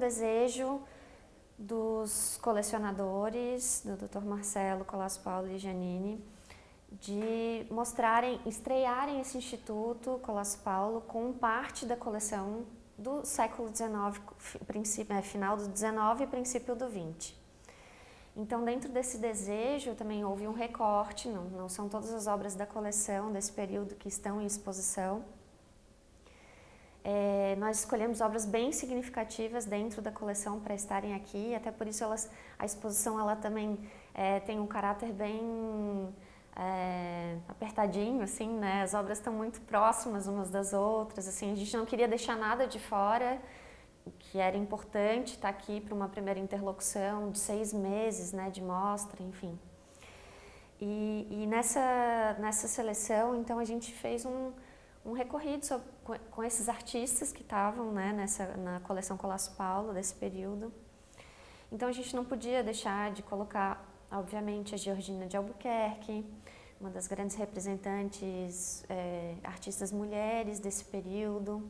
desejo dos colecionadores, do Dr. Marcelo Colasso Paulo e Janine, de estrearem esse Instituto Colasso Paulo com parte da coleção do século XIX, final do XIX e princípio do XX. Então, dentro desse desejo, também houve um recorte, não são todas as obras da coleção desse período que estão em exposição. Nós escolhemos obras bem significativas dentro da coleção para estarem aqui, até por isso a exposição ela também tem um caráter bem apertadinho, assim, né? As obras estão muito próximas umas das outras, assim, a gente não queria deixar nada de fora, o que era importante estar aqui para uma primeira interlocução de 6 meses, né, de mostra, enfim. E nessa seleção, então, a gente fez um recorrido com esses artistas que estavam, né, na coleção Colasso Paulo desse período. Então, a gente não podia deixar de colocar, obviamente, a Georgina de Albuquerque, uma das grandes representantes, artistas mulheres desse período.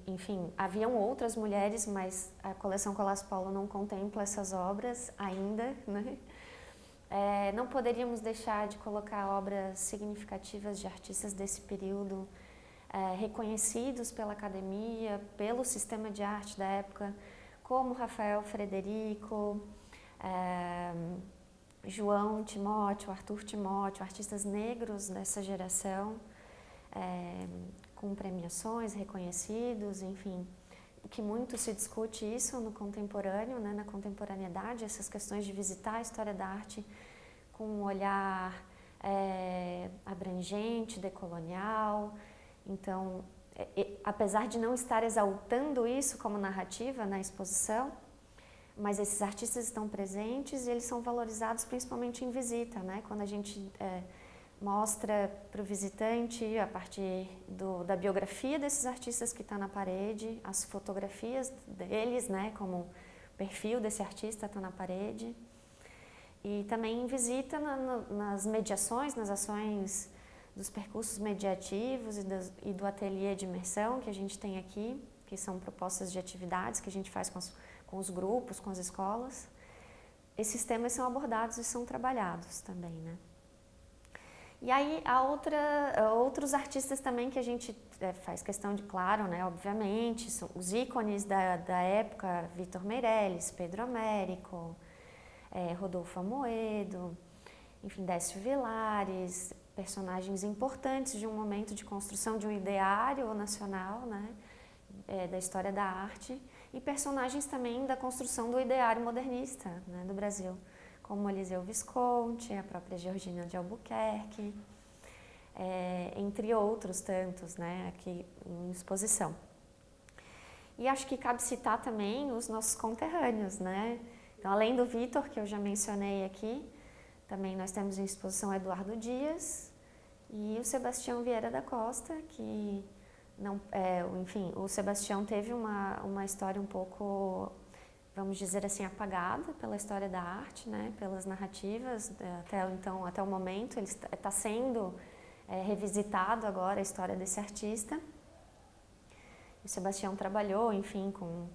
Enfim, haviam outras mulheres, mas a coleção Colasso Paulo não contempla essas obras ainda, né? Não poderíamos deixar de colocar obras significativas de artistas desse período, reconhecidos pela academia, pelo sistema de arte da época, como Rafael Frederico, João Timóteo, Arthur Timóteo, artistas negros dessa geração, com premiações, reconhecidos, enfim, que muito se discute isso no contemporâneo, né, na contemporaneidade, essas questões de visitar a história da arte com um olhar abrangente, decolonial. Então, apesar de não estar exaltando isso como narrativa na exposição, mas esses artistas estão presentes e eles são valorizados principalmente em visita, né? Quando a gente mostra para o visitante, a partir da biografia desses artistas que está na parede, as fotografias deles, né, como o perfil desse artista está na parede. E também visita nas mediações, nas ações dos percursos mediativos e do ateliê de imersão que a gente tem aqui, que são propostas de atividades que a gente faz com os grupos, com as escolas. Esses temas são abordados e são trabalhados também, né? E aí há outros artistas também que a gente faz questão de, claro, né, obviamente, são os ícones da época, Vitor Meirelles, Pedro Américo, Rodolfo Amoedo, enfim, Décio Vilares, personagens importantes de um momento de construção de um ideário nacional, né, da história da arte, e personagens também da construção do ideário modernista, né, do Brasil, como Eliseu Visconti, a própria Georgina de Albuquerque, entre outros tantos, né, aqui em exposição. E acho que cabe citar também os nossos conterrâneos, né? Então, além do Vitor, que eu já mencionei aqui, também nós temos em exposição Eduardo Dias e o Sebastião Vieira da Costa, que não, enfim, o Sebastião teve uma história um pouco, vamos dizer assim, apagada pela história da arte, né, pelas narrativas, até o momento. Ele está sendo revisitado agora a história desse artista. O Sebastião trabalhou, enfim, com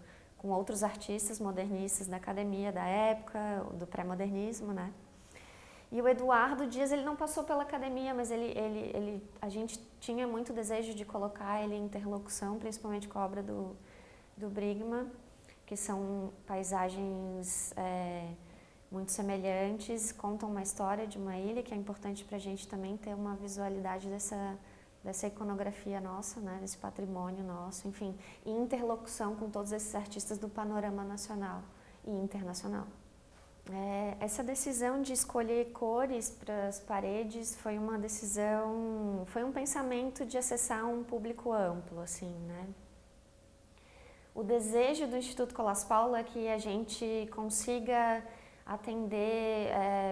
outros artistas modernistas da academia da época, do pré-modernismo, né. E o Eduardo Dias, ele não passou pela academia, mas a gente tinha muito desejo de colocar ele em interlocução, principalmente com a obra do Brigman, que são paisagens muito semelhantes, contam uma história de uma ilha, que é importante para a gente também ter uma visualidade dessa iconografia nossa, né, desse patrimônio nosso, enfim, e interlocução com todos esses artistas do panorama nacional e internacional. Essa decisão de escolher cores para as paredes foi uma decisão, foi um pensamento de acessar um público amplo, assim, né. O desejo do Instituto Colasso Paulo é que a gente consiga atender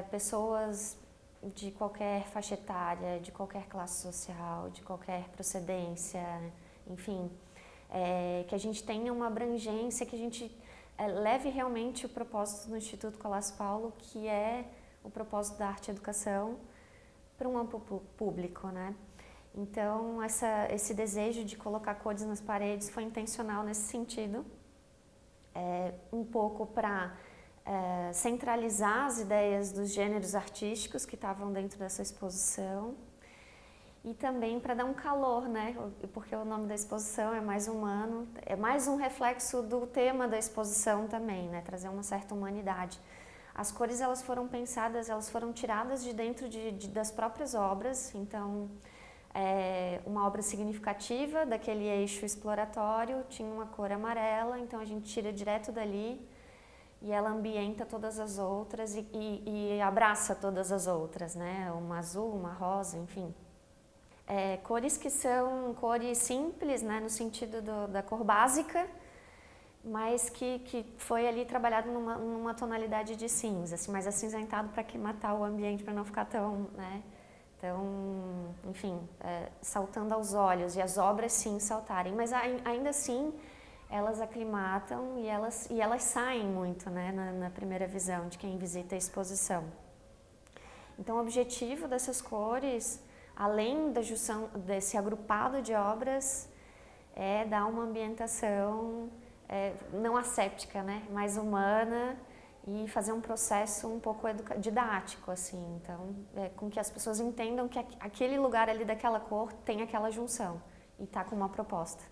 pessoas de qualquer faixa etária, de qualquer classe social, de qualquer procedência, enfim, que a gente tenha uma abrangência, que a gente leve realmente o propósito do Instituto Colasso Paulo, que é o propósito da arte e educação, para um amplo público, né? Então, esse desejo de colocar cores nas paredes foi intencional nesse sentido. um pouco para centralizar as ideias dos gêneros artísticos que estavam dentro dessa exposição e também para dar um calor, né? Porque o nome da exposição é Mais Humano, é mais um reflexo do tema da exposição também, né? Trazer uma certa humanidade. As cores elas foram pensadas, elas foram tiradas de dentro das próprias obras, então uma obra significativa daquele eixo exploratório tinha uma cor amarela, então a gente tira direto dali e ela ambienta todas as outras e abraça todas as outras, né? Uma azul, uma rosa, enfim. Cores que são cores simples, né? No sentido da cor básica, mas que foi ali trabalhado numa tonalidade de cinza, assim, mais acinzentado para aclimatar o ambiente, para não ficar tão, né? Então, enfim, saltando aos olhos, e as obras sim saltarem, mas ainda assim elas aclimatam e elas saem muito, né, na primeira visão de quem visita a exposição. Então, o objetivo dessas cores, além da junção desse agrupado de obras, é dar uma ambientação não asséptica, né, mais humana e fazer um processo um pouco didático, assim, então, com que as pessoas entendam que aquele lugar ali daquela cor tem aquela junção e está com uma proposta.